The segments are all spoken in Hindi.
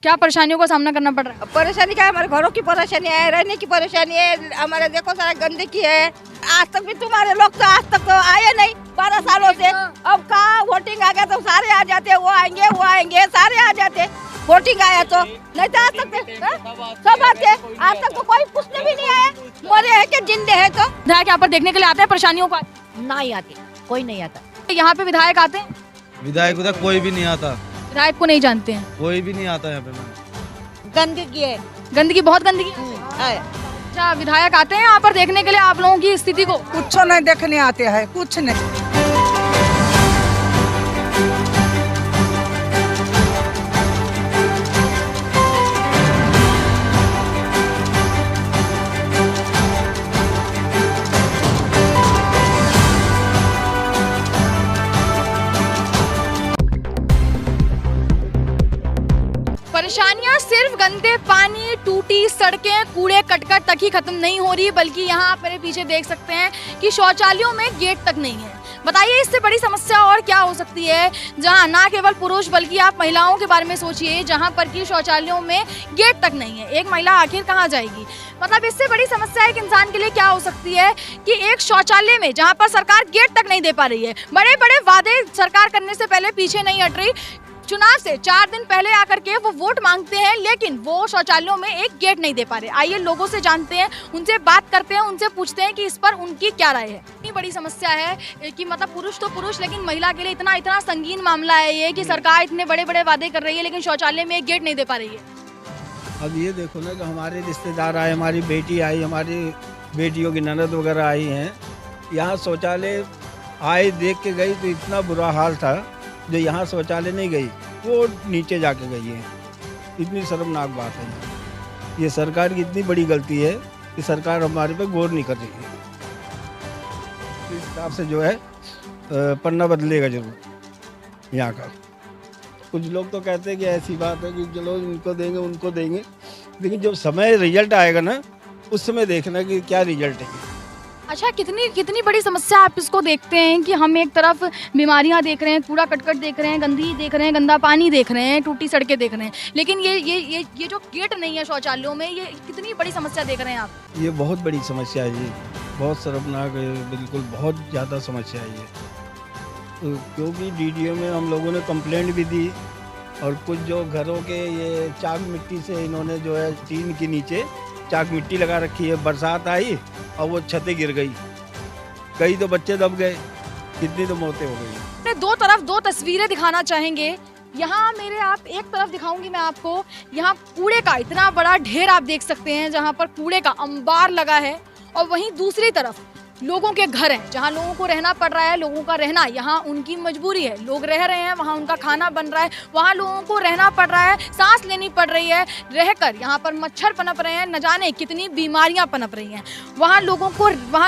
क्या परेशानियों का सामना करना पड़ रहा है? परेशानी क्या है, हमारे घरों की परेशानी है, रहने की परेशानी है, हमारे देखो सारा गंदगी है। आज तक भी तुम्हारे लोग तो आज तक तो आए नहीं 12 सालों से। अब कहाँ वोटिंग आ गया तो सारे आ जाते, वो आएंगे सारे आ जाते। वोटिंग आया तो नहीं तो आ सकते, सब आते। आज तक तो कोई पूछने भी नहीं आया, मरे है कि जिंदे है। तो विधायक यहाँ पर देखने के लिए आते हैं परेशानियों का? नहीं आते, कोई नहीं आता। यहाँ पे विधायक आते हैं? विधायक उधर कोई भी नहीं आता, विधायक को नहीं जानते हैं? कोई भी नहीं आता यहाँ पे। गंदगी है, गंदगी, बहुत गंदगी है। अच्छा, विधायक आते हैं यहाँ पर देखने के लिए आप लोगों की स्थिति को? कुछ नहीं देखने आते हैं, कुछ नहीं। परेशानियां सिर्फ गंदे पानी, टूटी सड़कें, कूड़े कटकट तक ही खत्म नहीं हो रही, बल्कि यहाँ आप मेरे पीछे देख सकते हैं कि शौचालयों में गेट तक नहीं है। बताइए इससे बड़ी समस्या और क्या हो सकती है, जहाँ ना केवल पुरुष बल्कि आप महिलाओं के बारे में सोचिए, जहाँ पर कि शौचालयों में गेट तक नहीं है। एक महिला आखिर कहाँ जाएगी? मतलब इससे बड़ी समस्या एक इंसान के लिए क्या हो सकती है कि एक शौचालय में जहाँ पर सरकार गेट तक नहीं दे पा रही है, बड़े बड़े वादे सरकार करने से पहले पीछे नहीं हट रही। चुनाव से 4 दिन पहले आकर के वो वोट मांगते हैं, लेकिन वो शौचालयों में एक गेट नहीं दे पा रहे। आइए लोगों से जानते हैं, उनसे बात करते हैं, उनसे पूछते हैं कि इस पर उनकी क्या राय है। इतनी बड़ी समस्या है कि मतलब पुरुष तो पुरुष, लेकिन महिला के लिए इतना संगीन मामला है ये कि सरकार इतने बड़े बड़े वादे कर रही है, लेकिन शौचालय में एक गेट नहीं दे पा रही है। अब ये देखो ना कि हमारे रिश्तेदार आए, हमारी बेटी आई, हमारी बेटियों की ननद वगैरह आई हैं। यहाँ शौचालय आए देख के गई तो इतना बुरा हाल था। जो यहाँ शौचालय नहीं गई वो नीचे जाके गई है। इतनी शर्मनाक बात है। ये सरकार की इतनी बड़ी गलती है कि सरकार हमारे पे गौर नहीं कर रही है। इस हिसाब से जो है पन्ना बदलेगा जरूर यहाँ का। कुछ लोग तो कहते हैं कि ऐसी बात है कि चलो इनको देंगे उनको देंगे, लेकिन जब समय रिजल्ट आएगा ना उस समय देखना कि क्या रिजल्ट है। अच्छा, कितनी बड़ी समस्या आप इसको देखते हैं कि हम एक तरफ बीमारियां देख रहे हैं, कूड़ा कटकट देख रहे हैं, गंदगी देख रहे हैं, गंदा पानी देख रहे हैं, टूटी सड़कें देख रहे हैं, लेकिन ये जो गेट नहीं है शौचालयों में, ये कितनी बड़ी समस्या देख रहे हैं आप? ये बहुत बड़ी समस्या है जी, बहुत शर्मनाक है, बिल्कुल बहुत ज़्यादा समस्या है ये। तो क्योंकि डीडीओ में हम लोगों ने कंप्लेंट भी दी और कुछ जो घरों के ये चाक मिट्टी से इन्होंने जो है टीन के नीचे चाक मिट्टी लगा रखी है। बरसात आई और वो छतें गिर गई, कई तो बच्चे दब गए, कितनी तो मौतें हो गई। दो तरफ दो तस्वीरें दिखाना चाहेंगे। यहाँ मेरे आप एक तरफ दिखाऊंगी मैं आपको, यहाँ कूड़े का इतना बड़ा ढेर आप देख सकते हैं, जहाँ पर कूड़े का अंबार लगा है, और वहीं दूसरी तरफ लोगों के घर हैं, जहाँ लोगों को रहना पड़ रहा है। लोगों का रहना यहाँ उनकी मजबूरी है, लोग रह रहे हैं, वहाँ उनका खाना बन रहा है, वहाँ लोगों को रहना पड़ रहा है, सांस लेनी पड़ रही है, रहकर यहाँ पर मच्छर पनप रहे हैं, न जाने कितनी बीमारियाँ पनप रही हैं। वहाँ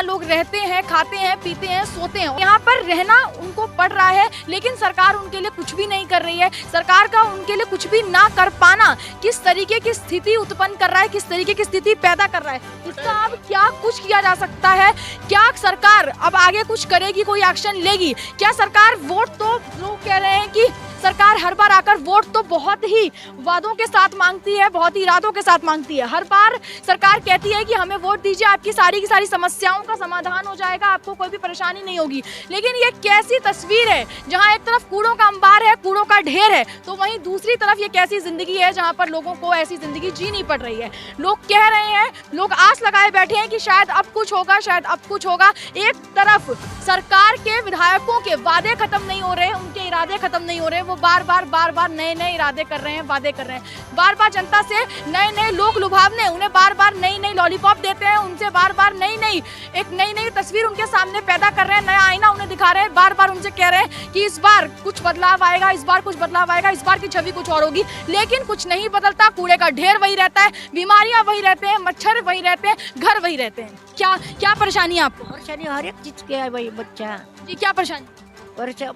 लोग रहते हैं, खाते हैं, पीते हैं, सोते हैं, यहाँ पर रहना उनको पड़ रहा है, लेकिन सरकार उनके लिए कुछ भी नहीं कर रही है। सरकार का उनके लिए कुछ भी ना कर पाना किस तरीके की स्थिति उत्पन्न कर रहा है, किस तरीके की स्थिति पैदा कर रहा है, इसका अब क्या कुछ किया जा सकता है? क्या सरकार अब आगे कुछ करेगी, कोई एक्शन लेगी? क्या सरकार वोट, तो लोग कह रहे हैं कि सरकार हर बार आकर वोट तो बहुत ही वादों के साथ मांगती है, बहुत ही इरादों के साथ मांगती है। हर बार सरकार कहती है कि हमें वोट दीजिए, आपकी सारी की सारी समस्याओं का समाधान हो जाएगा, आपको कोई भी परेशानी नहीं होगी। लेकिन ये कैसी तस्वीर है, जहां एक तरफ कूड़ों का अंबार है, कूड़ों का ढेर है, तो वहीं दूसरी तरफ ये कैसी जिंदगी है जहां पर लोगों को ऐसी जिंदगी जीनी पड़ रही है। लोग कह रहे हैं, लोग आस लगाए बैठे हैं कि शायद अब कुछ होगा, शायद अब कुछ होगा। एक तरफ सरकार के विधायकों के वादे खत्म नहीं हो रहे, उनके इरादे खत्म नहीं हो रहे, वो बार बार नए इरादे कर रहे हैं, वादे कर रहे हैं, बार बार जनता से नए लोग लुभावने, उन्हें बार बार नई लॉलीपॉप देते हैं, उनसे बार बार नई तस्वीर उनके सामने पैदा कर रहे हैं, नया आईना उन्हें दिखा रहे हैं, बार बार उनसे कह रहे हैं कि इस बार कुछ बदलाव आएगा, इस बार कुछ बदलाव आएगा, इस बार की छवि कुछ और होगी, लेकिन कुछ नहीं बदलता। कूड़े का ढेर वही रहता है, बीमारियां वही रहते हैं, मच्छर वही रहते हैं, घर वही रहते हैं। क्या परेशानी है आपको? परेशानी हर एक चीज की है भाई बच्चा जी, क्या परेशानी?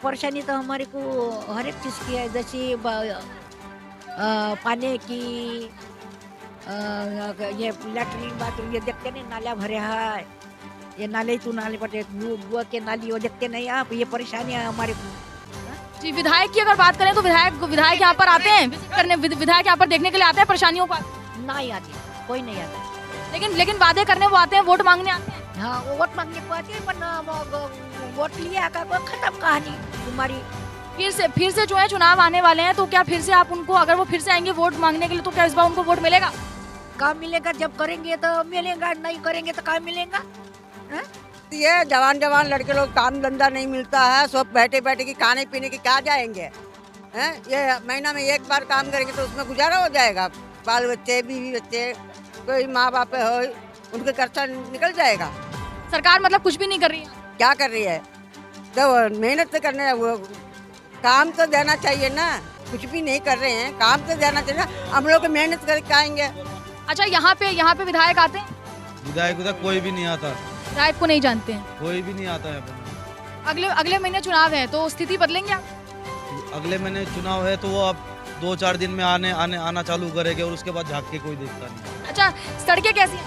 परेशानी तो हमारे को हर एक चीज़ की है, जैसे पानी की, ये लैट्रिन बाथरूम ये देखते नहीं, नाला भरे है, ये नाले तो नाले पटे बुआ के नाली वो देखते नहीं आप, ये परेशानी है हमारे को। जी, विधायक की अगर बात करें तो विधायक यहाँ पर आते हैं विजिट करने, विधायक यहाँ पर देखने के लिए आते हैं परेशानियों को? नहीं आती, कोई नहीं आता। लेकिन वादे करने वो आते हैं, वोट मांगने आते हैं। हाँ, वो वोट मांगने को आती है, पर वोट लिया का खत्म कहानी तुम्हारी। फिर से जो है चुनाव आने वाले हैं, तो क्या फिर से आप उनको, अगर वो फिर से आएंगे वोट मांगने के लिए, तो क्या इस बार उनको वोट मिलेगा? काम मिलेगा, जब करेंगे तो मिलेगा, नहीं करेंगे तो काम मिलेगा। ये जवान लड़के लोग काम धंधा नहीं मिलता है, सब बैठे बैठे की खाने पीने की क्या जाएंगे हैं? ये महीना में एक बार काम करेंगे तो उसमें गुजारा हो जाएगा। बाल बच्चे, बीवी बच्चे, कोई माँ बाप हो, उनके खर्चा निकल जाएगा। सरकार मतलब कुछ भी नहीं कर रही है? क्या कर रही है? जब मेहनत तो करने, वो काम तो देना चाहिए ना। कुछ भी नहीं कर रहे हैं, काम तो देना चाहिए ना। हम लोग मेहनत करके आएंगे। अच्छा, यहाँ पे विधायक आते हैं? विधायक उधर कोई भी नहीं आता, विधायक को नहीं जानते हैं। कोई भी नहीं आता यहाँ पे। अगले महीने चुनाव है, तो स्थिति बदलेंगे आप? अगले महीने चुनाव है तो वो अब 2-4 दिन में आना चालू करेंगे और उसके बाद झाँक के कोई देखता नहीं। अच्छा, सड़कें कैसी हैं?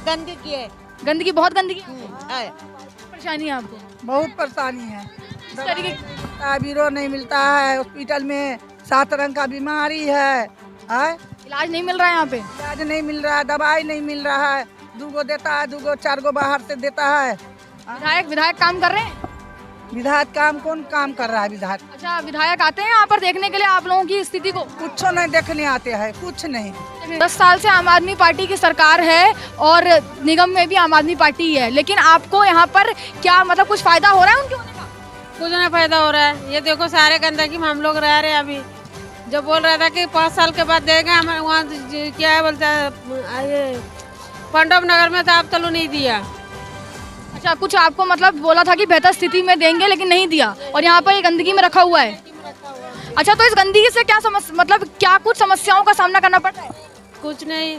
गंदगी है, गंदगी, बहुत गंदगी है। परेशानी है आपको? बहुत परेशानी है। इस तरीके बीरो नहीं मिलता है, हॉस्पिटल में 7 रंग का बीमारी है। इलाज नहीं मिल रहा है यहाँ पे? इलाज नहीं मिल रहा है, दवाई नहीं मिल रहा है। 2 गो देता है, 2 गो 4 गो बाहर से देता है। विधायक काम कर रहे हैं? विधायक काम कौन काम कर रहा है? विधायक अच्छा, विधायक आते हैं यहाँ पर देखने के लिए आप लोगों की स्थिति को? कुछ नहीं देखने आते हैं, कुछ नहीं। 10 साल से आम आदमी पार्टी की सरकार है और निगम में भी आम आदमी पार्टी ही है, लेकिन आपको यहाँ पर क्या मतलब कुछ फायदा हो रहा है उनके होने का? कुछ ना फायदा हो रहा है। ये देखो सारे गंदगी में हम लोग रह रहे हैं। अभी जो बोल रहा था कि 5 साल के बाद देगा, हमें वहाँ क्या है बोलता है, ये पंडव नगर में था, अब तलू नहीं दिया। अच्छा, कुछ आपको मतलब बोला था कि बेहतर स्थिति में देंगे, लेकिन नहीं दिया, और यहाँ पर ये गंदगी में रखा हुआ है। अच्छा, तो इस गंदगी से क्या मतलब क्या कुछ समस्याओं का सामना करना पड़ रहा है? कुछ नहीं।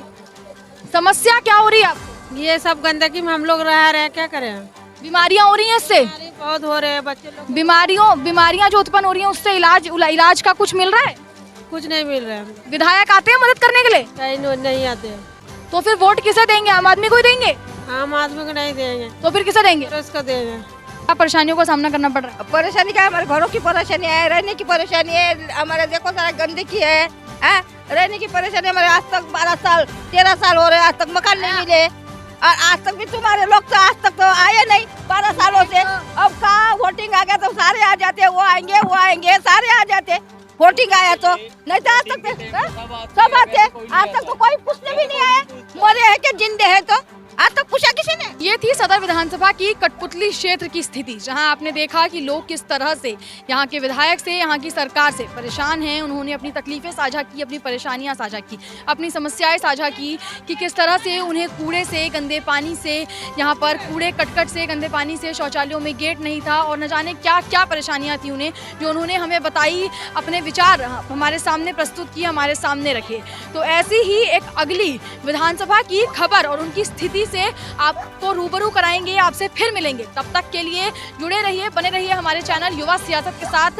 समस्या क्या हो रही है आपको? ये सब गंदगी में हम लोग रह रहे हैं, क्या करें? बीमारियां हो रही हैं इससे? बहुत हो रहे हैं बच्चे लोग। बीमारियां जो उत्पन्न हो रही हैं, उससे इलाज का कुछ मिल रहा है? कुछ नहीं मिल रहा है। विधायक आते हैं मदद करने के लिए? कहीं नहीं आते। तो फिर वोट किसे देंगे? आम आदमी को ही देंगे? आम आदमी को नहीं देंगे तो फिर किसे देंगे? उसको देंगे। क्या परेशानियों का सामना करना पड़ रहा है? परेशानी क्या है? हमारे घरों की परेशानी है, रहने की परेशानी है, हमारे देखो सारा गंदगी है, रहने की परेशानी। हमारे आज तक 12 साल 13 साल हो रहे, आज तक मकान नहीं मिले, और आज तक भी तुम्हारे लोग तो आज तक तो आए नहीं 12 सालों से। अब कहाँ वोटिंग आ गया तो सारे आ जाते, वो आएंगे सारे आ जाते। वोटिंग आया तो नहीं तो आज तक सब आते, आज तक तो कोई पूछने भी नहीं आया, मरे हैं कि जिंदे हैं, तो आज तक पूछा किसी ने? ये थी सदर विधानसभा की कठपुतली क्षेत्र की स्थिति, जहां आपने देखा कि लोग किस तरह से यहाँ के विधायक से, यहाँ की सरकार से परेशान हैं। उन्होंने अपनी तकलीफें साझा की, अपनी परेशानियां साझा की, अपनी समस्याएं साझा की कि किस तरह से उन्हें कूड़े से, गंदे पानी से, यहाँ पर कूड़े कटकट से, गंदे पानी से, शौचालयों में गेट नहीं था, और न जाने क्या क्या परेशानियाँ थी उन्हें, जो उन्होंने हमें बताई, अपने विचार हमारे सामने प्रस्तुत किए, हमारे सामने रखे। तो ऐसी ही एक अगली विधानसभा की खबर और उनकी स्थिति से आपको रूबरू कराएंगे, आपसे फिर मिलेंगे। तब तक के लिए जुड़े रहिए, बने रहिए हमारे चैनल युवा सियासत के साथ।